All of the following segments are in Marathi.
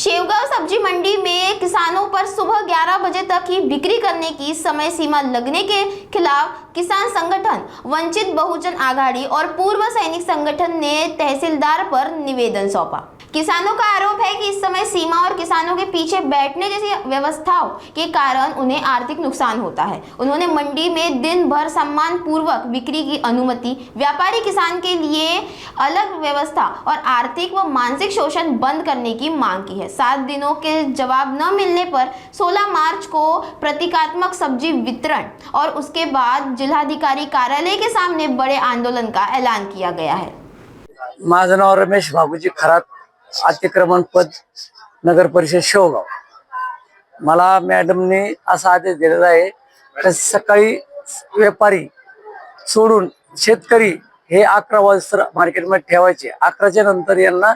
शेवगांव सब्जी मंडी में किसानों पर सुबह 11 बजे तक ही बिक्री करने की समय सीमा लगने के खिलाफ किसान संगठन वंचित बहुजन आघाड़ी और पूर्व सैनिक संगठन ने तहसीलदार पर निवेदन सौंपा। किसानों का आरोप है कि इस समय सीमा और किसानों के पीछे बैठने जैसी व्यवस्थाओं के कारण उन्हें आर्थिक नुकसान होता है। उन्होंने मंडी में दिन भर सम्मान पूर्वक बिक्री की अनुमति, व्यापारी किसान के लिए अलग व्यवस्था और आर्थिक व मानसिक शोषण बंद करने की मांग की है। 7 दिनों के जवाब न मिलने पर 16 मार्च को प्रतीकात्मक सब्जी वितरण और उसके बाद जिलाधिकारी कार्यालय के सामने बड़े आंदोलन का ऐलान किया गया है। माझं नाव रमेश भागूजी खरात, अतिक्रमण पद नगर परिषद शेवगाव। मला मॅडमने असा आदेश दिलेला आहे की सकाळी व्यापारी सोडून शेतकरी हे 11 वाजता मार्केटमध्ये ठेवायचे। 11च्या नंतर यांना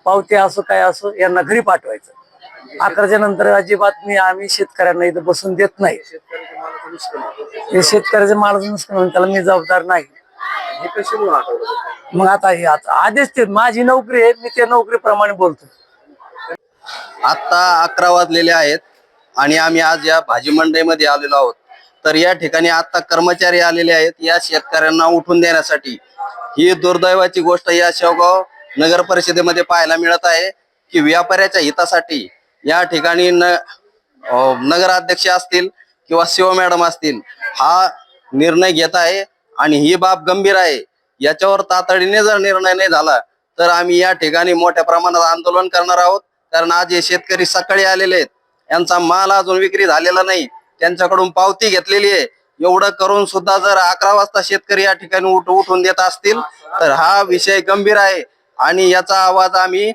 पावती असो काय असो यांना घरी पाठवायचं। 11च्या नंतर अजिबात आम्ही शेतकऱ्यांना इथं बसून देत नाही। हे शेतकऱ्याचे मालाचं नुकसान होऊन त्याला मी जबाबदार नाही। मग आता आदेश ते माझी नोकरी आहे, मी त्या नोकरीप्रमाणे बोलतो। आता 11 वाजलेले आहेत आणि आम्ही आज या भाजी मंडईमध्ये आलेलो आहोत। तर या ठिकाणी आता कर्मचारी आलेले आहेत या शेतकऱ्यांना उठून देण्यासाठी। ही दुर्दैवाची गोष्ट या शेवगाव नगर परिषदेमध्ये पाहायला मिळत आहे की व्यापाऱ्याच्या हितासाठी या ठिकाणी नगराध्यक्ष असतील किंवा शिव मॅडम असतील हा निर्णय घेत आहे आणि ही बाब गंभीर आहे। याच्यावर तातडीने जर निर्णय नाही झाला तर आम्ही या ठिकाणी मोठ्या प्रमाणात आंदोलन करणार आहोत। कारण आज हे शेतकरी सकाळी आलेले आहेत, यांचा माल अजून विक्री झालेला नाही, त्यांच्याकडून पावती घेतलेली आहे। एवढं करून सुद्धा जर 11 वाजता शेतकरी या ठिकाणी उठून देत असतील तर हा विषय गंभीर आहे आणि याचा आवाज आम्ही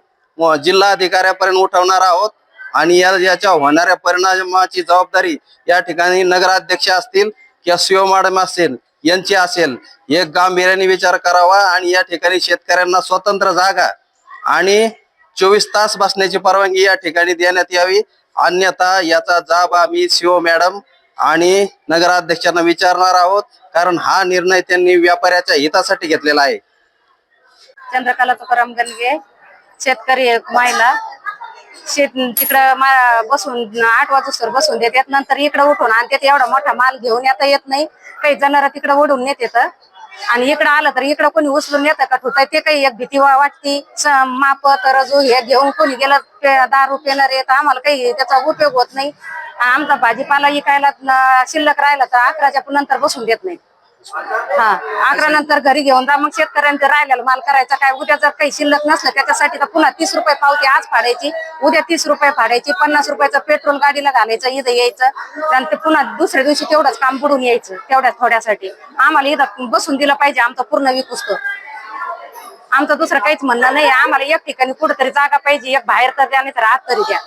जिल्हाधिकाऱ्यापर्यंत उठवणार आहोत आणि याच्या होणाऱ्या परिणामाची जबाबदारी या ठिकाणी नगराध्यक्ष असतील किंवा शिव मॅडम असतील यांची असेल। एक गांभीर्याने विचार करावा आणि या ठिकाणी शेतकऱ्यांना स्वतंत्र जागा आणि 24 तास बसण्याची परवानगी या ठिकाणी देण्यात यावी, अन्यथा याचा जाब आम्ही शिव मॅडम आणि नगराध्यक्षांना विचारणार आहोत। कारण हा निर्णय त्यांनी व्यापाऱ्याच्या हितासाठी घेतलेला आहे। चंद्रकला तुकाराम गणगे, शेतकरी एक महिला तिकडं बसून 8 वाजता बसून देतात, नंतर इकडे उठून आणतात। एवढा मोठा माल घेऊन येत नाही, काही जनावर तिकडे ओढून नेतात आणि इकडे आलं तर इकडे कोणी उचलून येतं का ठुताय ते काही एक भीती वाटती। माप तरजू हे घेऊन कोणी गेलं दारू पिणार येत, आम्हाला काही त्याचा उपयोग होत नाही। आमचा भाजीपाला इकायला शिल्लक राहिला तर 11च्या नंतर बसून देत नाही। 11 नंतर घरी घेऊन जा, मग शेतकऱ्यांचं राहिलेला माल करायचा काय। उद्या जर काही शिल्लक नसलं त्याच्यासाठी तर पुन्हा 30 रुपये पावती आज फाडायची, उद्या 30 रुपये फाडायची, 50 रुपयाचं पेट्रोल गाडीला घालायचं, इथं यायचं आणि ते पुन्हा दुसऱ्या दिवशी तेवढंच काम बुडून यायचं। तेवढ्या थोड्यासाठी आम्हाला इथं बसून दिलं पाहिजे, आमचा पूर्ण विकुस्तो। आमचं दुसरं काहीच म्हणणं नाही, आम्हाला एक ठिकाणी कुठेतरी जागा पाहिजे, एक बाहेर तर द्या नाही तर आत तरी द्या।